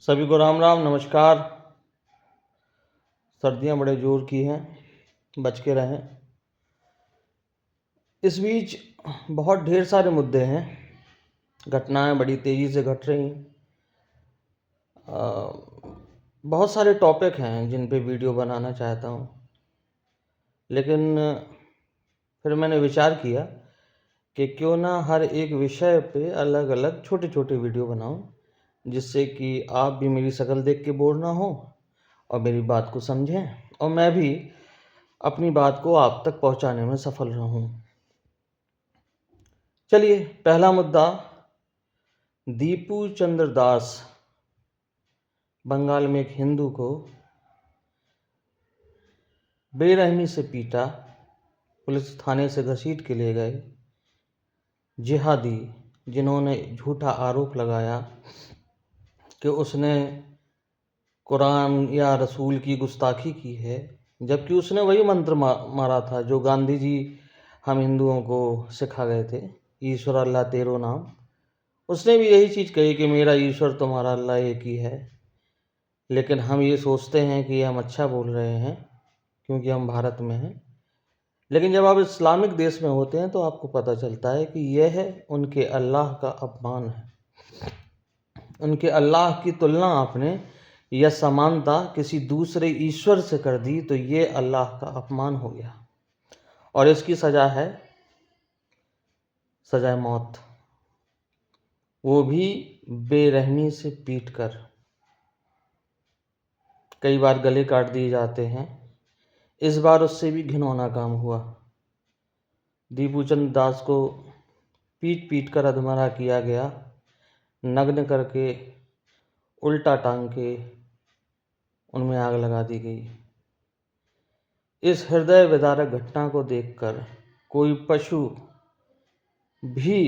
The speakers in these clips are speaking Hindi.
सभी को राम राम नमस्कार। सर्दियां बड़े जोर की हैं, बच के रहें। इस बीच बहुत ढेर सारे मुद्दे हैं, घटनाएं बड़ी तेज़ी से घट रही हैं। बहुत सारे टॉपिक हैं जिन पे वीडियो बनाना चाहता हूँ, लेकिन फिर मैंने विचार किया कि क्यों ना हर एक विषय पे अलग अलग छोटे छोटे वीडियो बनाऊं, जिससे कि आप भी मेरी शक्ल देख के बोर ना हो और मेरी बात को समझें, और मैं भी अपनी बात को आप तक पहुंचाने में सफल रहूं। चलिए, पहला मुद्दा, दीपू चंद्र दास बंगाल में एक हिंदू को बेरहमी से पीटा, पुलिस थाने से घसीट के ले गए जिहादी, जिन्होंने झूठा आरोप लगाया कि उसने कुरान या रसूल की गुस्ताखी की है, जबकि उसने वही मंत्र मारा था जो गांधी जी हम हिंदुओं को सिखा गए थे, ईश्वर अल्लाह तेरो नाम। उसने भी यही चीज़ कही कि मेरा ईश्वर तुम्हारा अल्लाह एक ही है। लेकिन हम ये सोचते हैं कि हम अच्छा बोल रहे हैं क्योंकि हम भारत में हैं, लेकिन जब आप इस्लामिक देश में होते हैं तो आपको पता चलता है कि यह उनके अल्लाह का अपमान है। उनके अल्लाह की तुलना आपने या समानता किसी दूसरे ईश्वर से कर दी तो ये अल्लाह का अपमान हो गया, और इसकी सज़ा है सज़ा मौत, वो भी बेरहमी से पीट कर। कई बार गले काट दिए जाते हैं, इस बार उससे भी घिनौना काम हुआ। दीपू चंद्र दास को पीट पीट कर अधमरा किया गया, नग्न करके उल्टा टांग के उनमें आग लगा दी गई। इस हृदय विदारक घटना को देखकर कोई पशु भी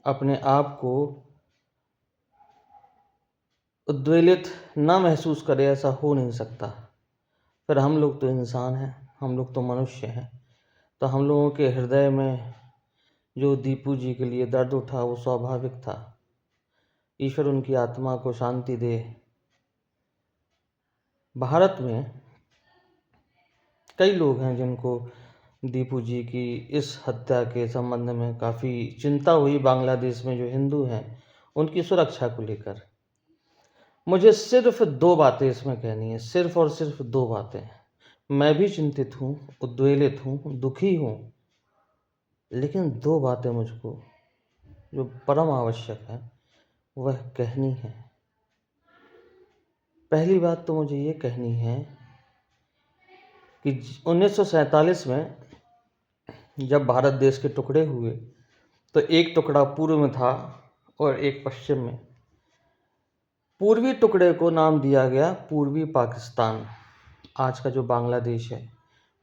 अपने आप को उद्वेलित न महसूस करे, ऐसा हो नहीं सकता। फिर हम लोग तो इंसान हैं, हम लोग तो मनुष्य हैं, तो हम लोगों के हृदय में जो दीपू जी के लिए दर्द उठा वो स्वाभाविक था। ईश्वर उनकी आत्मा को शांति दे। भारत में कई लोग हैं जिनको दीपू जी की इस हत्या के संबंध में काफ़ी चिंता हुई, बांग्लादेश में जो हिंदू हैं उनकी सुरक्षा को लेकर। मुझे सिर्फ दो बातें इसमें कहनी है, सिर्फ और सिर्फ दो बातें। मैं भी चिंतित हूँ, उद्वेलित हूँ, दुखी हूँ, लेकिन दो बातें मुझको जो परम आवश्यक है वह कहनी है। पहली बात तो मुझे ये कहनी है कि 1947 में जब भारत देश के टुकड़े हुए तो एक टुकड़ा पूर्व में था और एक पश्चिम में। पूर्वी टुकड़े को नाम दिया गया पूर्वी पाकिस्तान। आज का जो बांग्लादेश है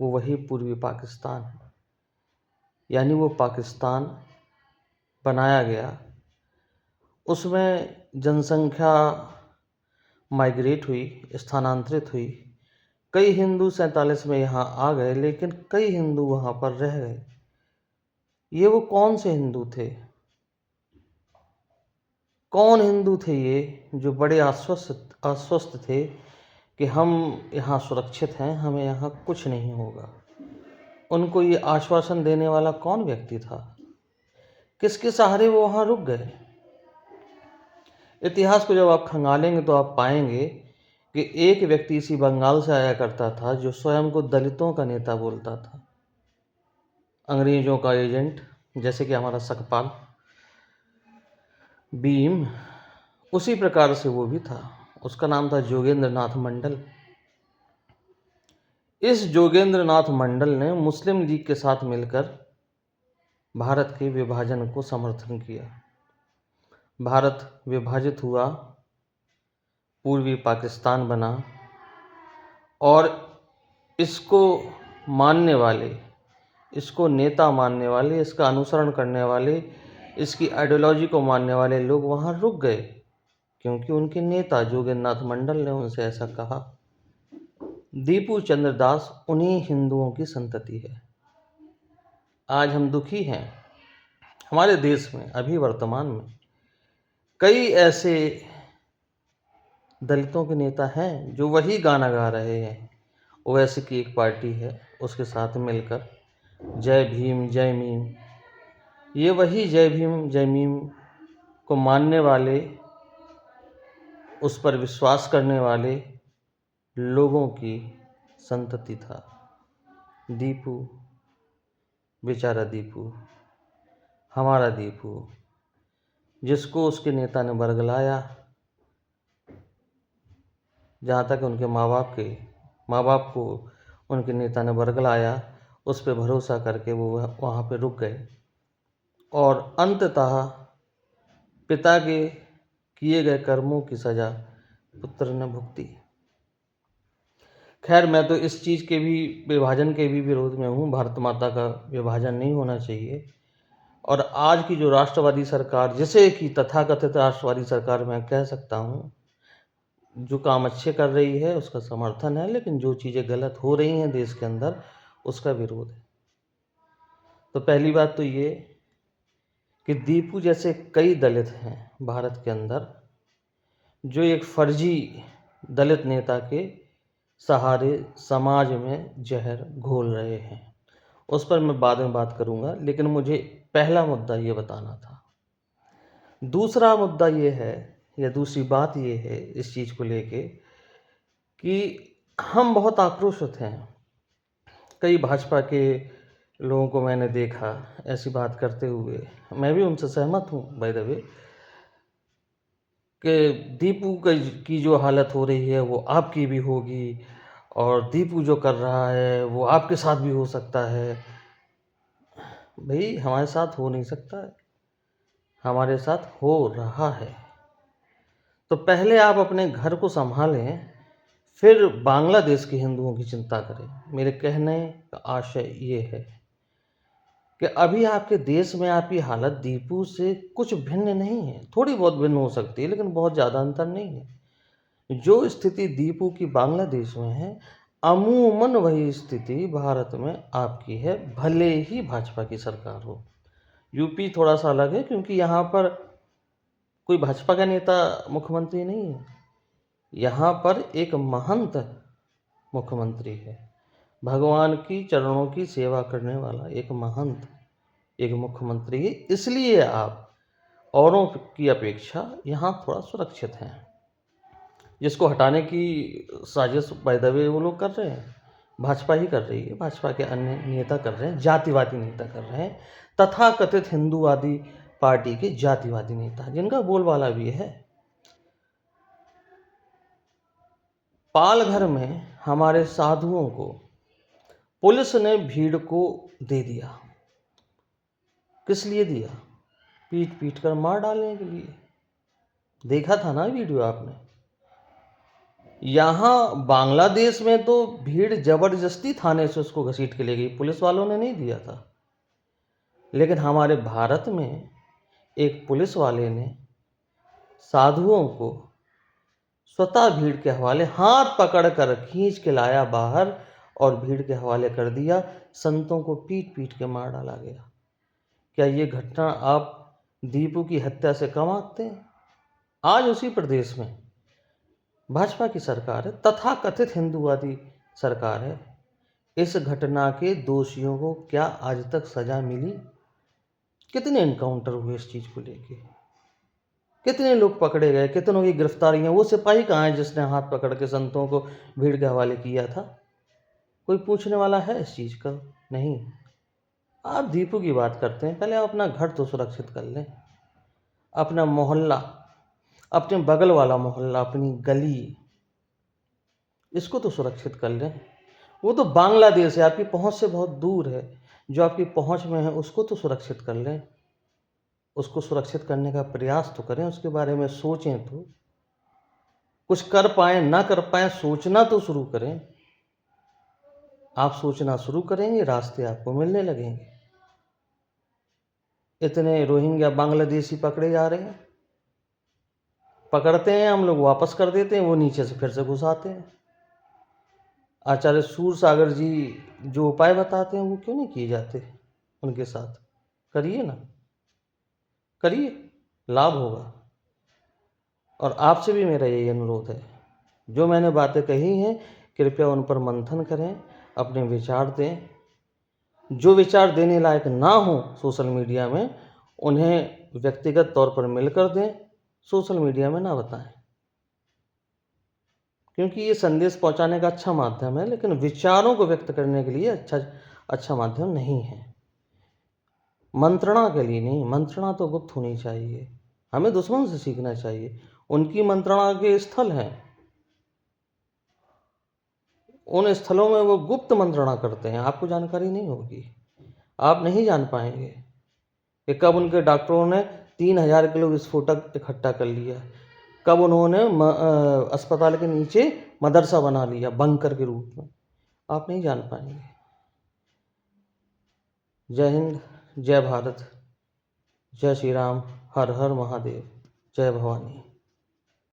वो वही पूर्वी पाकिस्तान है, यानी वो पाकिस्तान बनाया गया। उसमें जनसंख्या माइग्रेट हुई, स्थानांतरित हुई। कई हिंदू 47 में यहाँ आ गए, लेकिन कई हिंदू वहाँ पर रह गए। ये वो कौन से हिंदू थे? कौन हिंदू थे ये जो बड़े आश्वस्त थे कि हम यहाँ सुरक्षित हैं, हमें यहाँ कुछ नहीं होगा? उनको ये आश्वासन देने वाला कौन व्यक्ति था? किसके सहारे वो वहाँ रुक गए? इतिहास को जब आप खंगालेंगे तो आप पाएंगे कि एक व्यक्ति इसी बंगाल से आया करता था जो स्वयं को दलितों का नेता बोलता था, अंग्रेजों का एजेंट, जैसे कि हमारा सकपाल भीम। उसी प्रकार से वो भी था। उसका नाम था जोगेंद्र नाथ मंडल। इस जोगेंद्र नाथ मंडल ने मुस्लिम लीग के साथ मिलकर भारत के विभाजन को समर्थन किया। भारत विभाजित हुआ, पूर्वी पाकिस्तान बना, और इसको मानने वाले, इसको नेता मानने वाले, इसका अनुसरण करने वाले, इसकी आइडियोलॉजी को मानने वाले लोग वहाँ रुक गए, क्योंकि उनके नेता जोगेंद्र नाथ मंडल ने उनसे ऐसा कहा। दीपू चंद्र दास उन्हीं हिंदुओं की संतति है। आज हम दुखी हैं। हमारे देश में अभी वर्तमान में कई ऐसे दलितों के नेता हैं जो वही गाना गा रहे हैं। ओवैसी की एक पार्टी है, उसके साथ मिलकर जय भीम जय मीम, ये वही जय भीम जय मीम को मानने वाले, उस पर विश्वास करने वाले लोगों की संतति था। दीपू, बेचारा दीपू, हमारा दीपू, जिसको उसके नेता ने बरगलाया। जहाँ तक उनके माँ बाप को उनके नेता ने बरगलाया, उस पर भरोसा करके वो वहाँ पे रुक गए और अंततः पिता के किए गए कर्मों की सज़ा पुत्र ने भुगती। खैर, मैं तो इस चीज़ के भी, विभाजन के भी विरोध में हूँ। भारत माता का विभाजन नहीं होना चाहिए। और आज की जो राष्ट्रवादी सरकार, जिसे कि तथाकथित राष्ट्रवादी सरकार मैं कह सकता हूँ, जो काम अच्छे कर रही है उसका समर्थन है, लेकिन जो चीज़ें गलत हो रही हैं देश के अंदर उसका विरोध है। तो पहली बात तो ये कि दीपू जैसे कई दलित हैं भारत के अंदर, जो एक फर्जी दलित नेता के सहारे समाज में जहर घोल रहे हैं। उस पर मैं बाद में बात करूंगा, लेकिन मुझे पहला मुद्दा ये बताना था। दूसरा मुद्दा ये है, या दूसरी बात ये है इस चीज़ को लेके, कि हम बहुत आक्रोशित हैं। कई भाजपा के लोगों को मैंने देखा ऐसी बात करते हुए, मैं भी उनसे सहमत हूँ बाय द वे, कि दीपू की जो हालत हो रही है वो आपकी भी होगी, और दीपू जो कर रहा है वो आपके साथ भी हो सकता है। भाई, हमारे साथ हो नहीं सकता है, हमारे साथ हो रहा है। तो पहले आप अपने घर को संभालें, फिर बांग्लादेश के हिंदुओं की चिंता करें। मेरे कहने का आशय ये है कि अभी आपके देश में आपकी हालत दीपू से कुछ भिन्न नहीं है। थोड़ी बहुत भिन्न हो सकती है, लेकिन बहुत ज़्यादा अंतर नहीं है। जो स्थिति दीपू की बांग्लादेश में है, अमूमन वही स्थिति भारत में आपकी है, भले ही भाजपा की सरकार हो। यूपी थोड़ा सा अलग है, क्योंकि यहाँ पर कोई भाजपा का नेता मुख्यमंत्री नहीं है। यहाँ पर एक महंत मुख्यमंत्री है, भगवान की चरणों की सेवा करने वाला एक महंत, एक मुख्यमंत्री है। इसलिए आप औरों की अपेक्षा यहाँ थोड़ा सुरक्षित हैं। जिसको हटाने की साजिश बाय द वे वो लोग कर रहे हैं, भाजपा ही कर रही है, भाजपा के अन्य नेता कर रहे हैं, जातिवादी नेता कर रहे हैं, तथाकथित हिंदूवादी पार्टी के जातिवादी नेता, जिनका बोलबाला भी है। पालघर में हमारे साधुओं को पुलिस ने भीड़ को दे दिया। किस लिए दिया? पीट पीट कर मार डालने के लिए। देखा था ना वीडियो आपने। यहाँ बांग्लादेश में तो भीड़ जबरदस्ती थाने से उसको घसीट के ले गई, पुलिस वालों ने नहीं दिया था। लेकिन हमारे भारत में एक पुलिस वाले ने साधुओं को स्वतः भीड़ के हवाले, हाथ पकड़ कर खींच के लाया बाहर और भीड़ के हवाले कर दिया। संतों को पीट पीट के मार डाला गया। क्या ये घटना आप दीपू की हत्या से कम आंकते हैं? आज उसी प्रदेश में भाजपा की सरकार है, तथाकथित हिंदूवादी सरकार है। इस घटना के दोषियों को क्या आज तक सजा मिली? कितने एनकाउंटर हुए इस चीज़ को लेके? कितने लोग पकड़े गए? कितनों की गिरफ्तारियां? वो सिपाही कहाँ है जिसने हाथ पकड़ के संतों को भीड़ के हवाले किया था? कोई पूछने वाला है इस चीज़ का? नहीं। आप दीपू की बात करते हैं, पहले आप अपना घर तो सुरक्षित कर लें, अपना मोहल्ला, अपने बगल वाला मोहल्ला, अपनी गली, इसको तो सुरक्षित कर लें। वो तो बांग्लादेश है, आपकी पहुंच से बहुत दूर है। जो आपकी पहुंच में है उसको तो सुरक्षित कर लें, उसको सुरक्षित करने का प्रयास तो करें, उसके बारे में सोचें। तो कुछ कर पाएँ ना कर पाएँ, सोचना तो शुरू करें। आप सोचना शुरू करेंगे, रास्ते आपको मिलने लगेंगे। इतने रोहिंग्या बांग्लादेशी पकड़े जा रहे हैं, पकड़ते हैं हम लोग, वापस कर देते हैं, वो नीचे से फिर से घुसाते हैं। आचार्य सूरसागर जी जो उपाय बताते हैं वो क्यों नहीं किए जाते उनके साथ? करिए ना, करिए, लाभ होगा। और आपसे भी मेरा यही अनुरोध है, जो मैंने बातें कही हैं कृपया उन पर मंथन करें, अपने विचार दें। जो विचार देने लायक ना हो सोशल मीडिया में, उन्हें व्यक्तिगत तौर पर मिलकर दें, सोशल मीडिया में ना बताएं। क्योंकि ये संदेश पहुंचाने का अच्छा माध्यम है, लेकिन विचारों को व्यक्त करने के लिए अच्छा माध्यम नहीं है। मंत्रणा के लिए नहीं, मंत्रणा तो गुप्त होनी चाहिए। हमें दुश्मन से सीखना चाहिए, उनकी मंत्रणा के स्थल हैं, उन स्थलों में वो गुप्त मंत्रणा करते हैं, आपको जानकारी नहीं होगी, आप नहीं जान पाएंगे कि कब उनके डॉक्टरों ने 3,000 किलो विस्फोटक इकट्ठा कर लिया, कब उन्होंने अस्पताल के नीचे मदरसा बना लिया बंकर के रूप में, आप नहीं जान पाएंगे। जय हिंद, जय भारत, जय श्री राम, हर हर महादेव, जय भवानी।